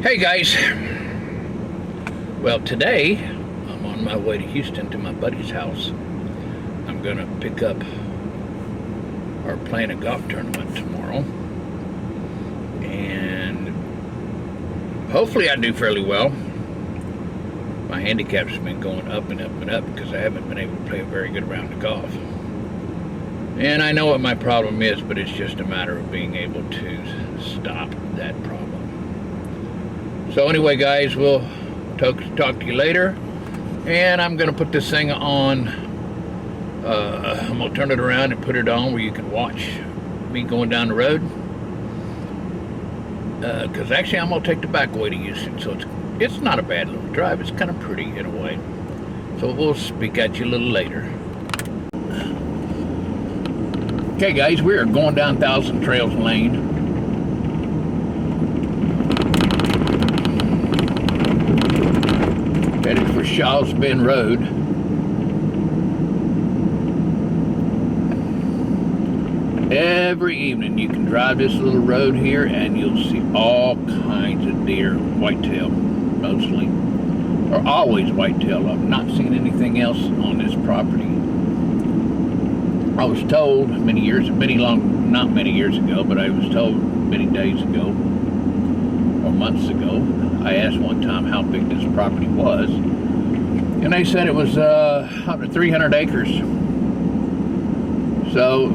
Hey guys, well today I'm on my way to Houston to my buddy's house. I'm gonna pick up or playing a golf tournament tomorrow, and hopefully I do fairly well. My handicap's been going up and up and up because I haven't been able to play a very good round of golf. And I know what my problem is, but it's just a matter of being able to stop that problem. So anyway, guys, we'll talk to you later. And I'm going to put this thing on. I'm going to turn it around and put it on where you can watch me going down the road. Because actually I'm going to take the back way to Houston. So it's not a bad little drive. It's kind of pretty in a way. So we'll speak at you a little later. Okay, guys, we are going down Thousand Trails Lane. Headed for Shaw's Bend Road. Every evening you can drive this little road here and you'll see all kinds of deer, whitetail mostly, or always whitetail. I've not seen anything else on this property. I was told not many years ago, but I was told many days ago or months ago. I asked one time how big this property was, and they said it was 300 acres. So,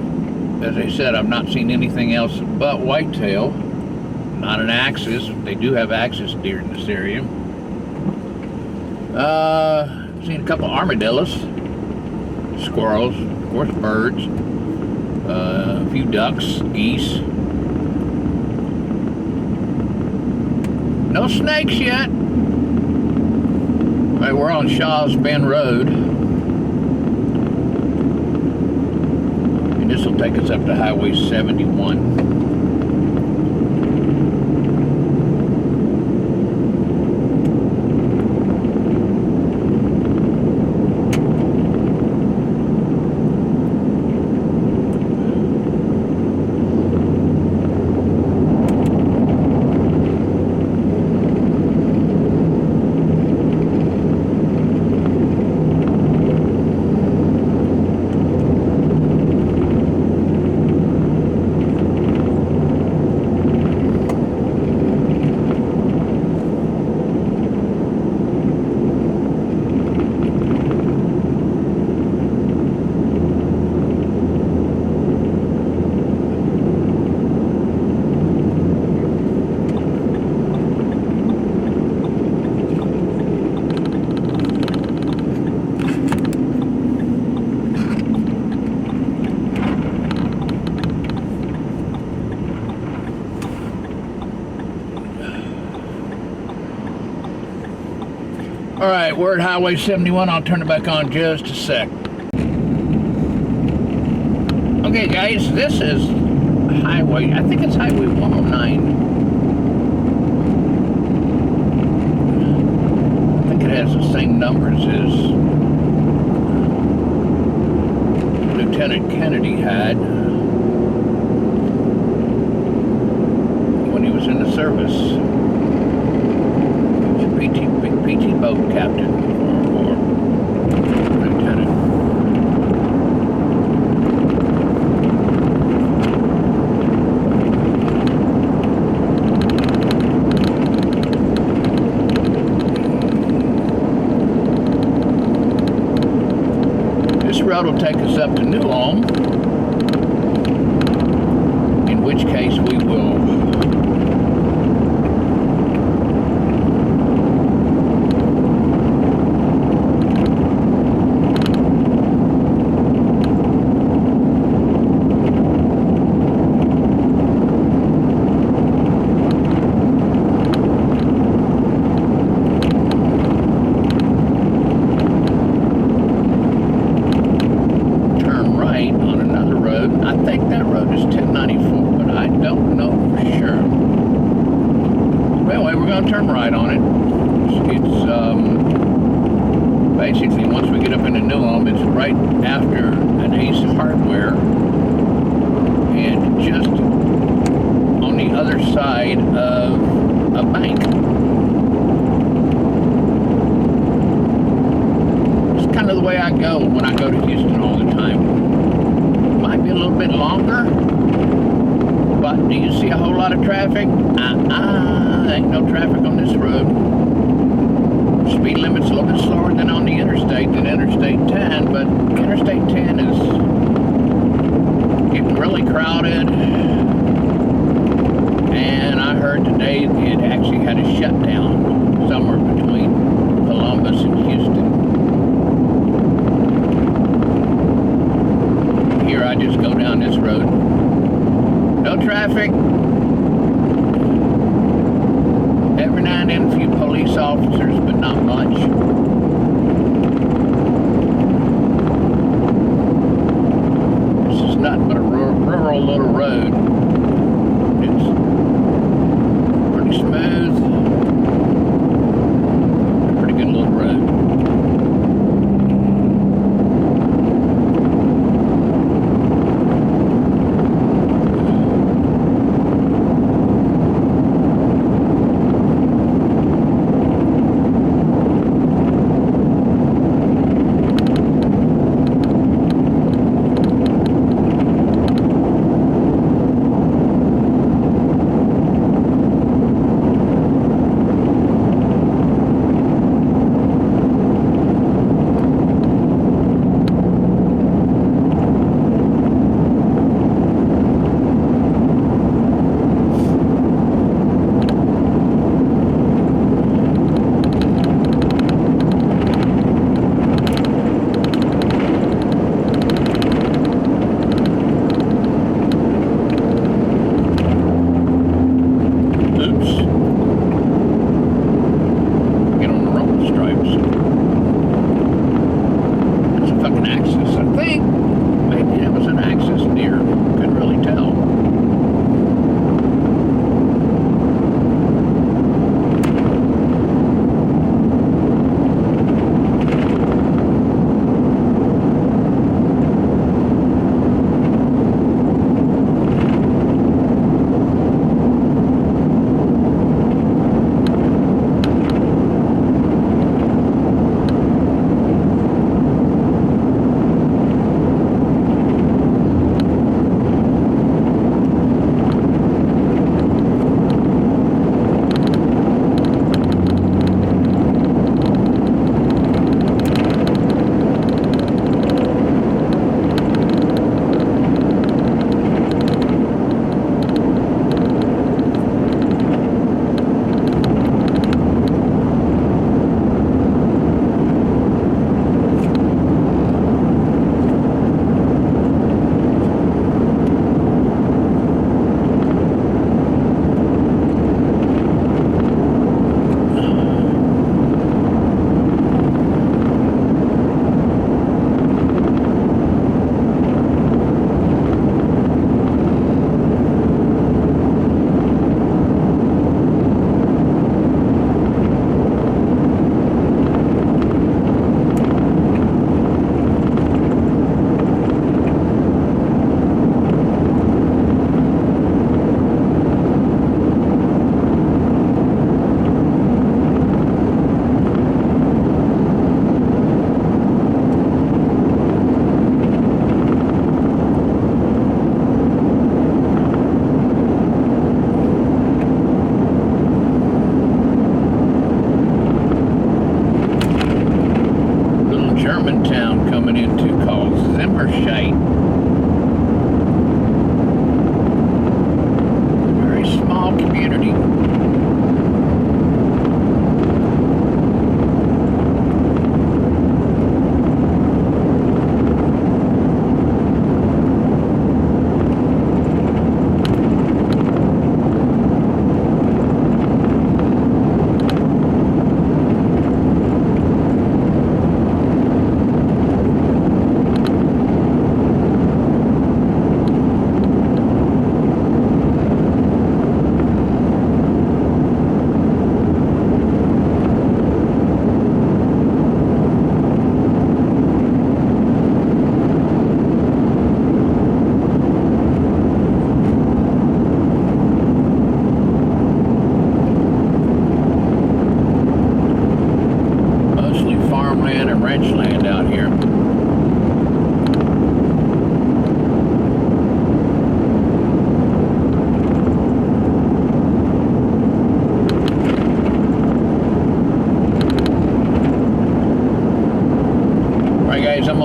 as I said, I've not seen anything else but whitetail, not an axis. They do have axis deer in this area. I've seen a couple armadillos, squirrels, of course birds, a few ducks, geese. No snakes yet. All right, we're on Shaw's Bend Road. And this will take us up to Highway 71. All right, we're at Highway 71. I'll turn it back on just a sec. Okay, guys, this is Highway, I think it's Highway 109. I think it has the same numbers as Lieutenant Kennedy had when he was in the service. PT boat captain or lieutenant. This road will take us up to New Ulm, in which case we will turn right on it. It's basically, once we get up into New Ulm, it's right after an Ace Hardware, and just on the other side of a bank. traffic? Ain't no traffic on this road. Speed limit's a little bit slower than on the interstate than Interstate 10, but Interstate 10 is getting really crowded. And I heard today it actually had a shutdown somewhere between Columbus and Houston. Here I just go down this road. No traffic. Every now and then a few police officers, but not much. This is nothing but a rural little road. It's pretty smooth. Pretty good little road.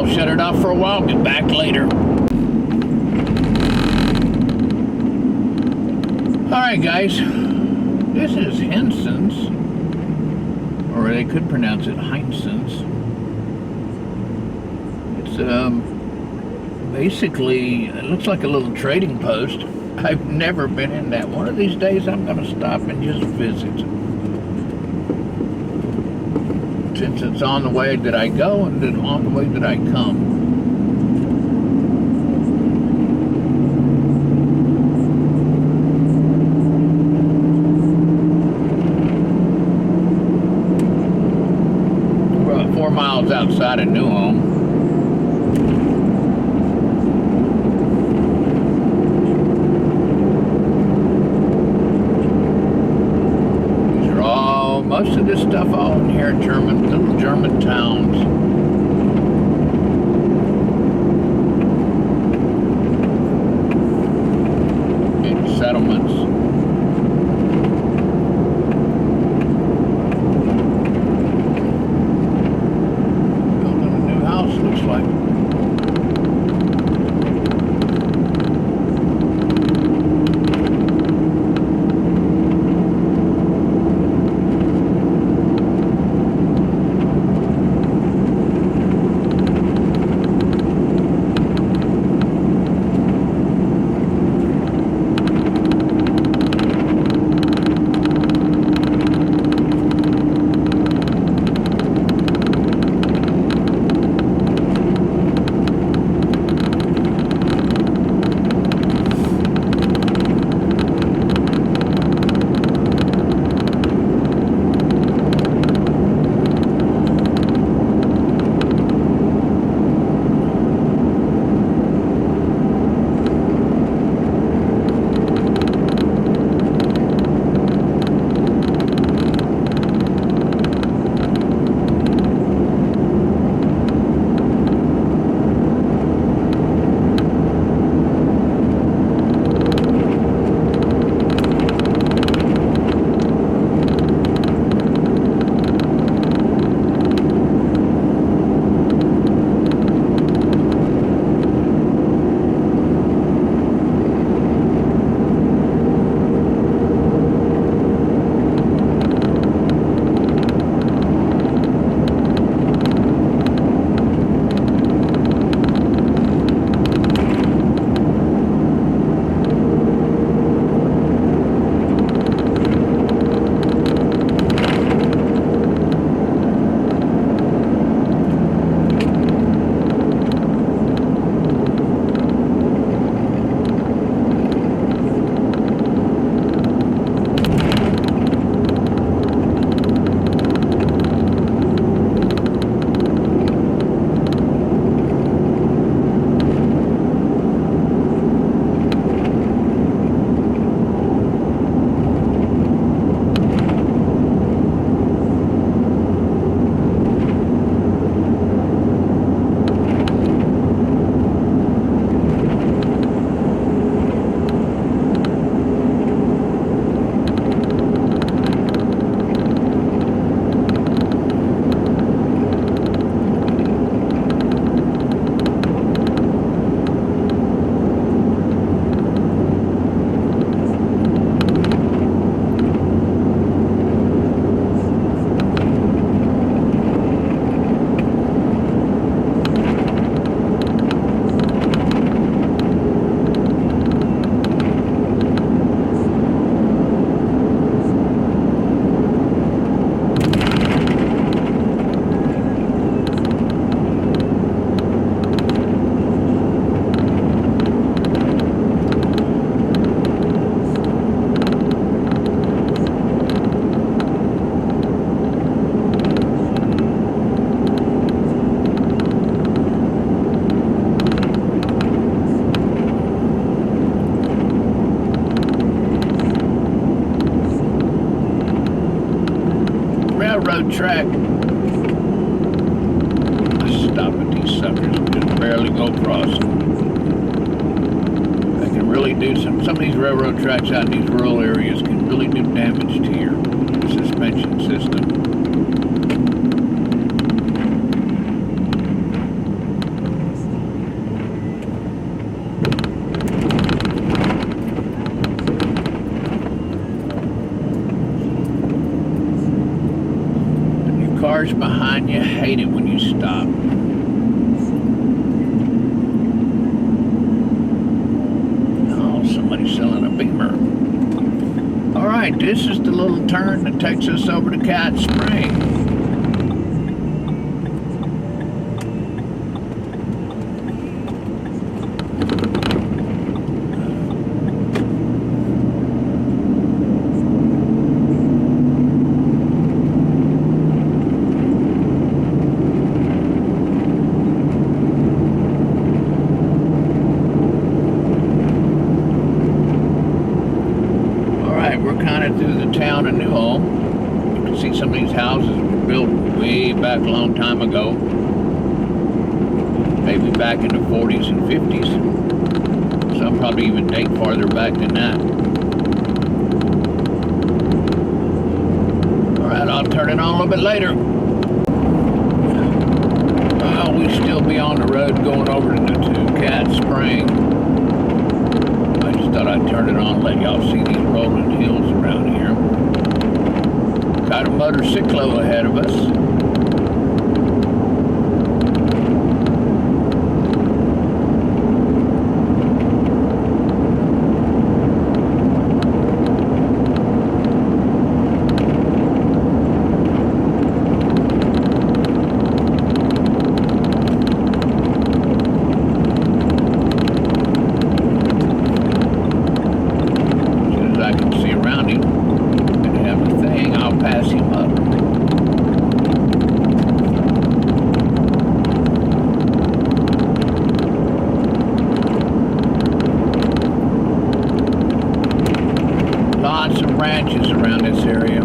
I'll shut it off for a while, get back later. Alright guys, this is Henson's, or they could pronounce it Heinsohn's. It's basically, it looks like a little trading post. I've never been in that. One of these days I'm going to stop and just visit. Since it's on the way that I go and then on the way that I come. We're about 4 miles outside of New Home. Most of this stuff all in here, little German towns. Big settlements. Building a new house, looks like. railroad track. I stop at these suckers and just barely go across them. They can really do some of these railroad tracks out in these rural areas can really do damage to your suspension system. cars behind you. Hate it when you stop. Oh, somebody's selling a Beamer. All right, this is the little turn that takes us over to Cat Spring. Town of New Ulm. You can see some of these houses were built way back a long time ago, maybe back in the 40s and 50s. Some probably even date farther back than that. Alright, I'll turn it on a little bit later. We still be on the road going over to Cat Spring. I just thought I'd turn it on and let y'all see these rolling hills around here. Got a motorcyclo ahead of us. Ranches around this area.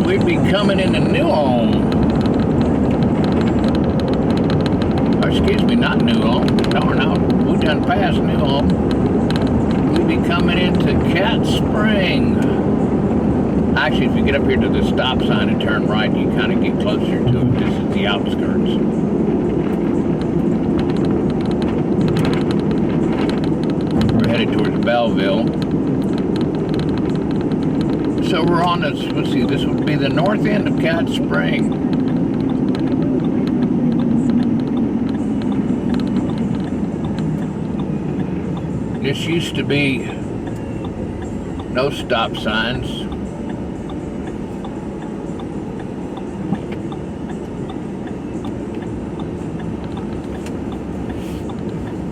We'd be coming into New Ulm. Or excuse me, not New Ulm. Darn, we done passed New Ulm. We'd be coming into Cat Spring. Actually, if you get up here to the stop sign and turn right, you kind of get closer to it. This is the outskirts. We're headed towards Belleville. So we're on this, let's see, this would be the north end of Cat Spring. This used to be no stop signs.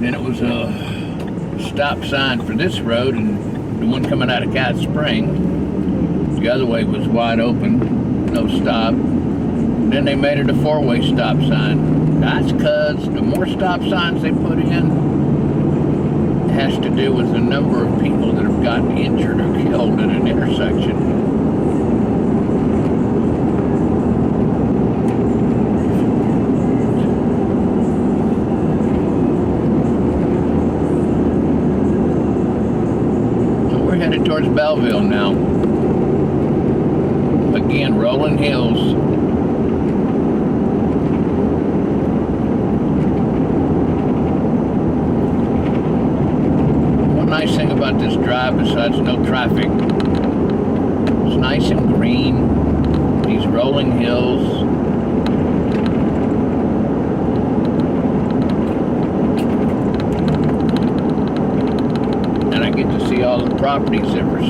Then it was a stop sign for this road and the one coming out of Cat Spring. The other way was wide open, no stop. Then they made it a four-way stop sign. That's because the more stop signs they put in, it has to do with the number of people that have gotten injured or killed at an intersection. So we're headed towards Belleville now. Again, rolling hills. One nice thing about this drive, besides no traffic, it's nice and green. These roads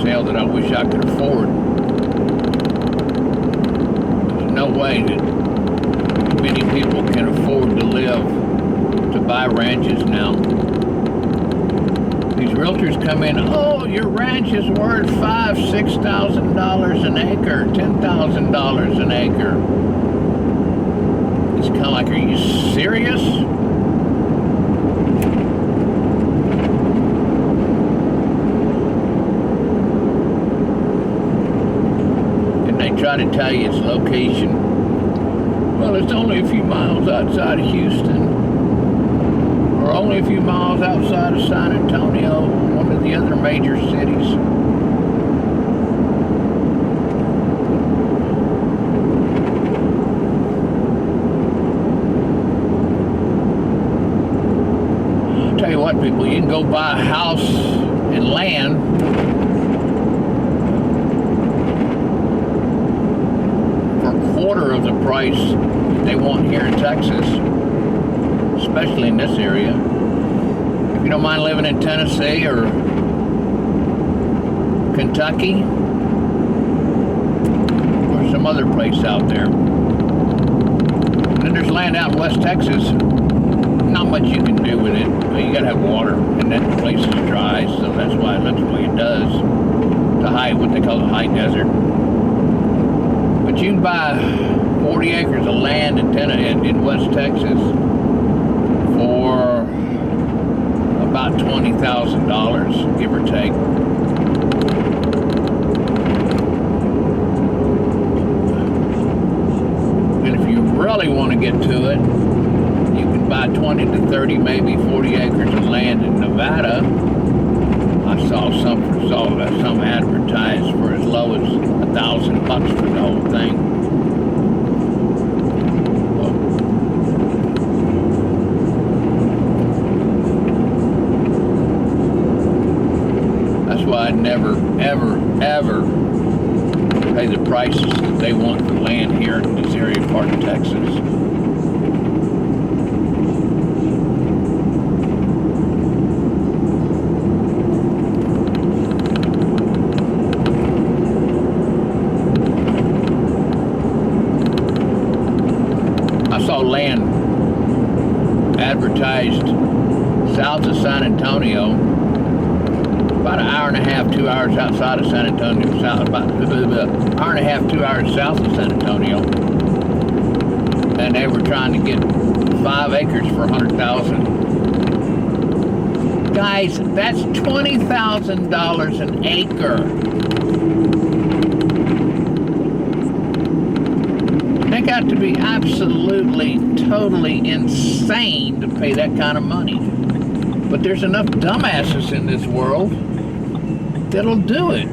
sale that I wish I could afford. There's no way that many people can afford to live, to buy ranches now. These realtors come in, oh, your ranch is worth $5,000, $6,000 an acre, $10,000 an acre. It's kind of like, are you serious? And they try to tell you its location. Well, it's only a few miles outside of Houston, or only a few miles outside of San Antonio, one of the other major cities. I'll tell you what, people, you can go buy a house and land for a quarter of the price they want here in Texas, especially in this area. If you don't mind living in Tennessee or Kentucky or some other place out there. And then there's land out in West Texas. Not much you can do with it. But you gotta have water, and that place is dry, so that's why it looks the way it does. The high, what they call the high desert. But you can buy 40 acres of land in West Texas for about $20,000, give or take. And if you really want to get to it, you can buy 20 to 30, maybe 40 acres of land in Nevada. I saw some advertised for as low as $1,000 for the whole thing. I'd never, ever, ever pay the prices that they want for land here in this area part of Texas. I saw land advertised south of San Antonio, about an hour and a half, 2 hours outside of San Antonio, about an hour and a half, 2 hours south of San Antonio, and they were trying to get 5 acres for $100,000. Guys, that's $20,000 an acre. They got to be absolutely, totally insane to pay that kind of money. But there's enough dumbasses in this world that'll do it.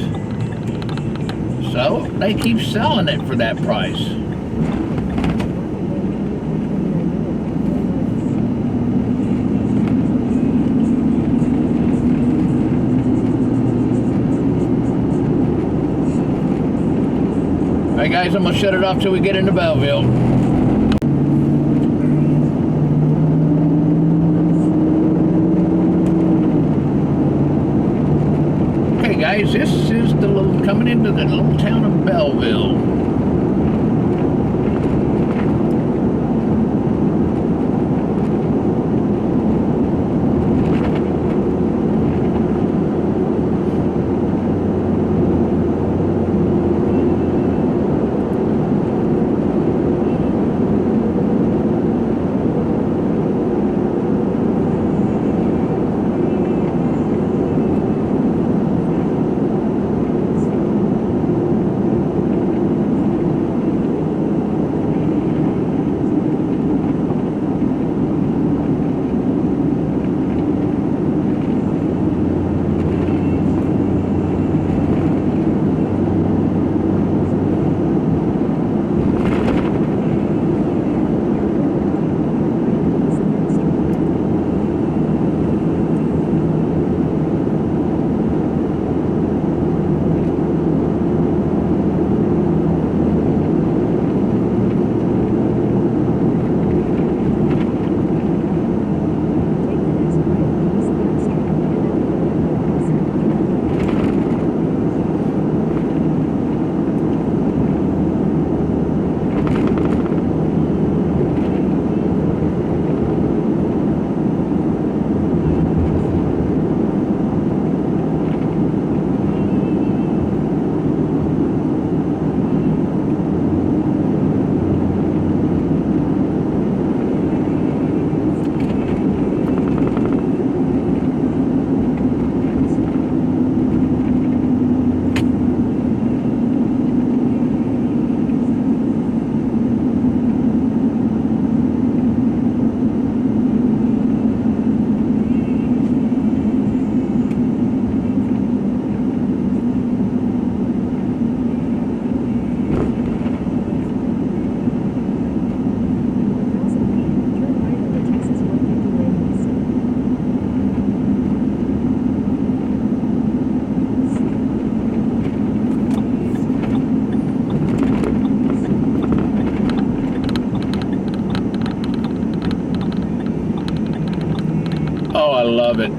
So they keep selling it for that price. Alright guys, I'm gonna shut it off till we get into Belleville. Guys, this is coming into the little town of Belleville. love it.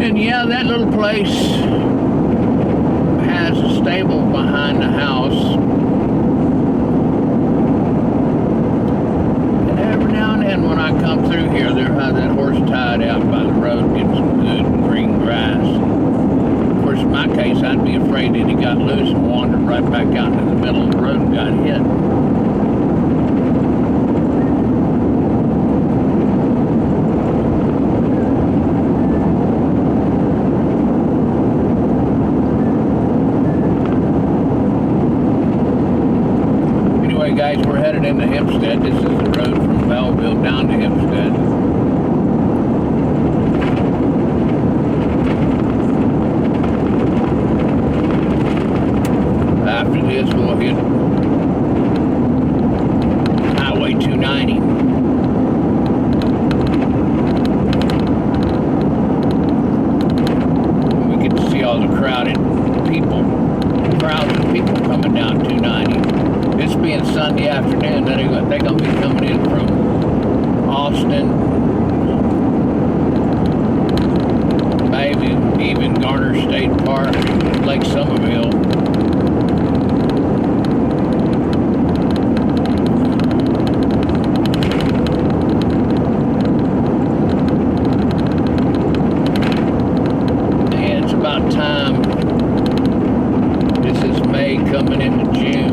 And yeah, that little place has a stable behind the house. And every now and then when I come through here, there has that horse tied out by the road getting some good green grass. Of course, in my case, I'd be afraid that he got loose and wandered right back out into the middle of the road and got hit. Guys, we're headed into Hempstead. This is the road from Belleville down to Hempstead. After this, we'll hit Highway 290. We get to see all the crowds of people coming down 290. This being Sunday afternoon, they're going to be coming in from Austin, maybe even Garner State Park, Lake Somerville. And it's about time. This is May coming into June.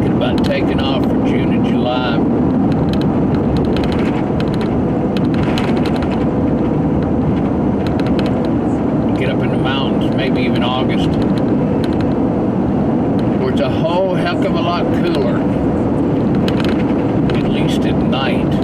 About taking off for June and July. Get up in the mountains, maybe even August, where it's a whole heck of a lot cooler, at least at night.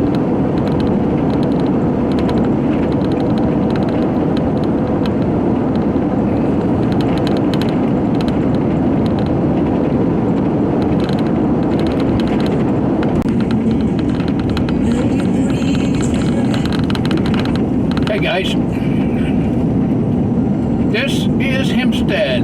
Hey guys, this is Hempstead.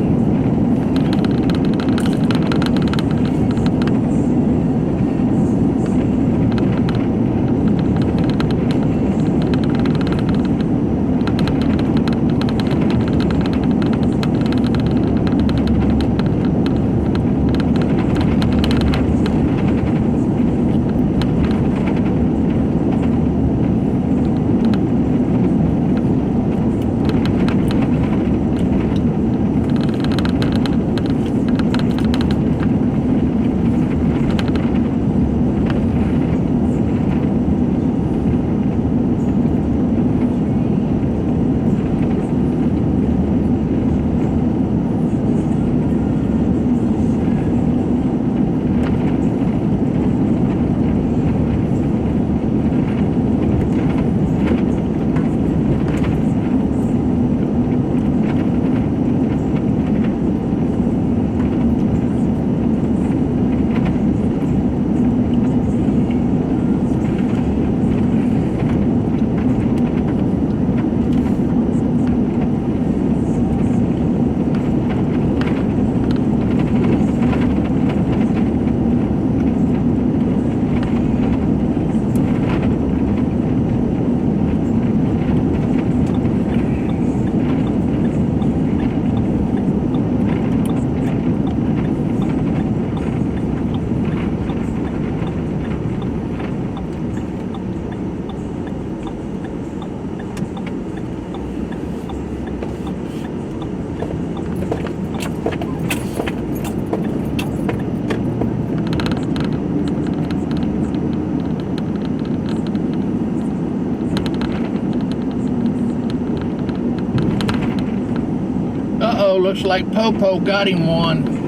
looks like Popo got him one.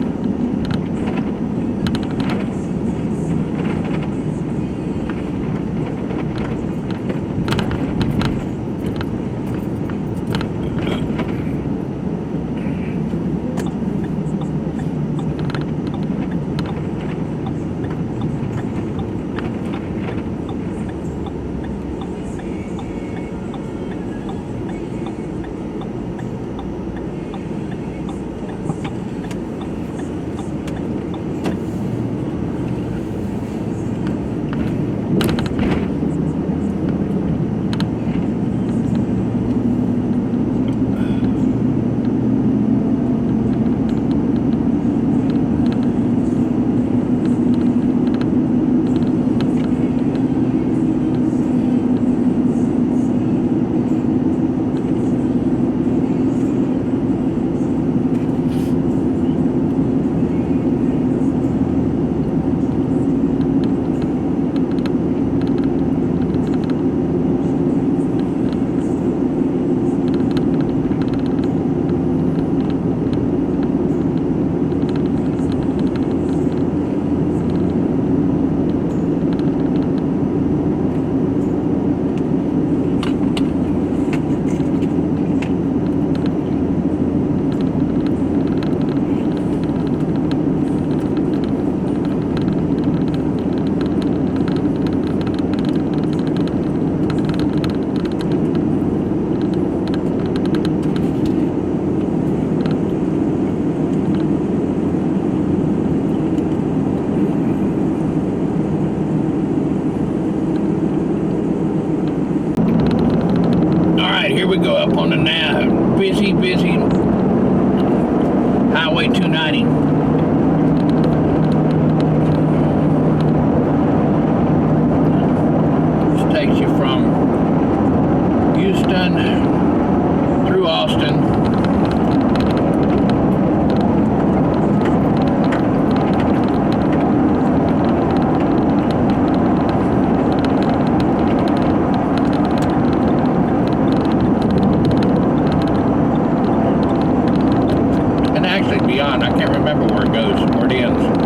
Here we go up on the now busy Highway 290. This takes you from Houston through Austin. Beyond, I can't remember where it goes, where it ends.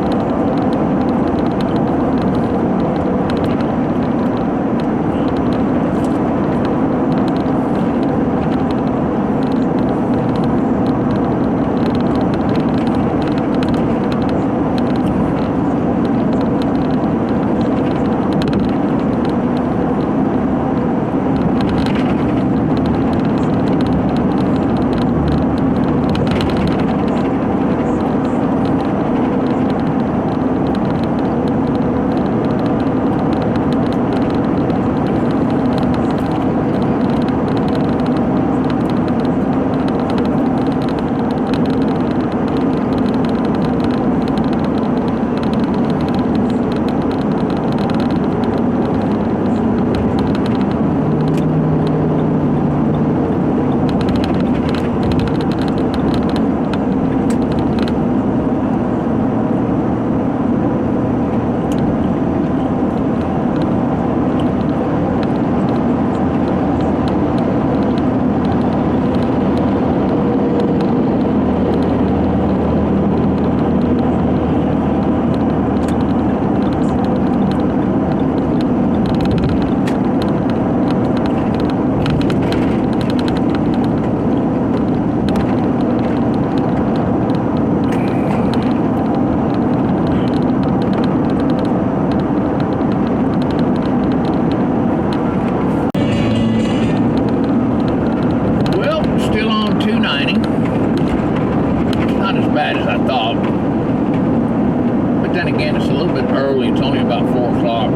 then again, it's a little bit early. It's only about 4 o'clock.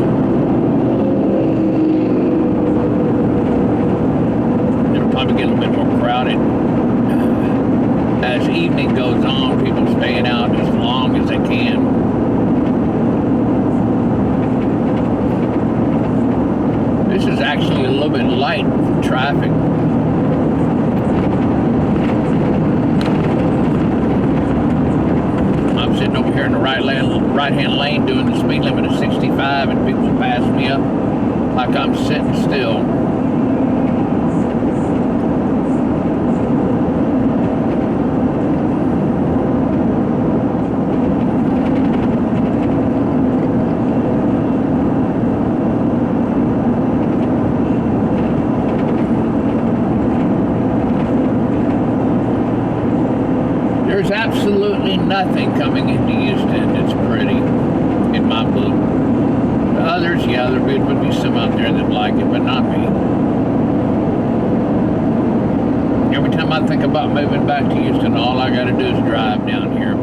It'll probably get a little bit more crowded. As evening goes on, people staying out as long as they can. This is actually a little bit light traffic. I'm sitting over here in the right-hand lane doing the speed limit of 65, and people pass me up like I'm sitting still. nothing coming into Houston that's pretty, in my book. To others, yeah, there would be some out there that like it, but not me. Every time I think about moving back to Houston, all I gotta do is drive down here.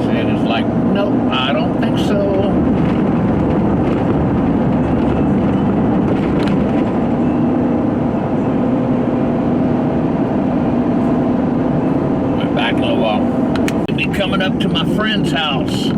And it's like, nope, I don't think so. Went back a little while. We'll be coming up to my friend's house.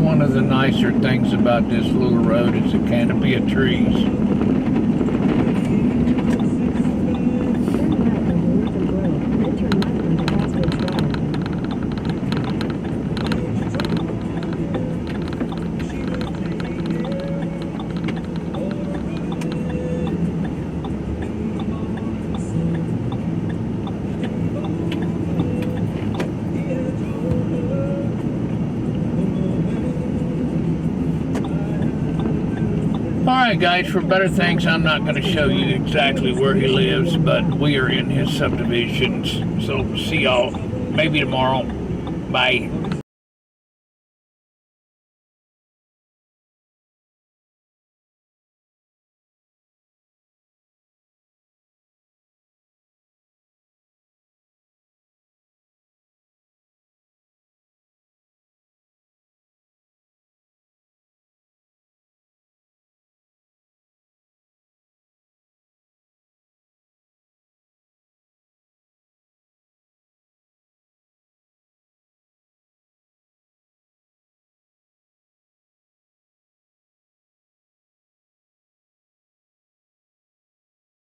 One of the nicer things about this little road is the canopy of trees. Alright guys, for better things, I'm not going to show you exactly where he lives, but we are in his subdivisions, so see y'all maybe tomorrow. Bye.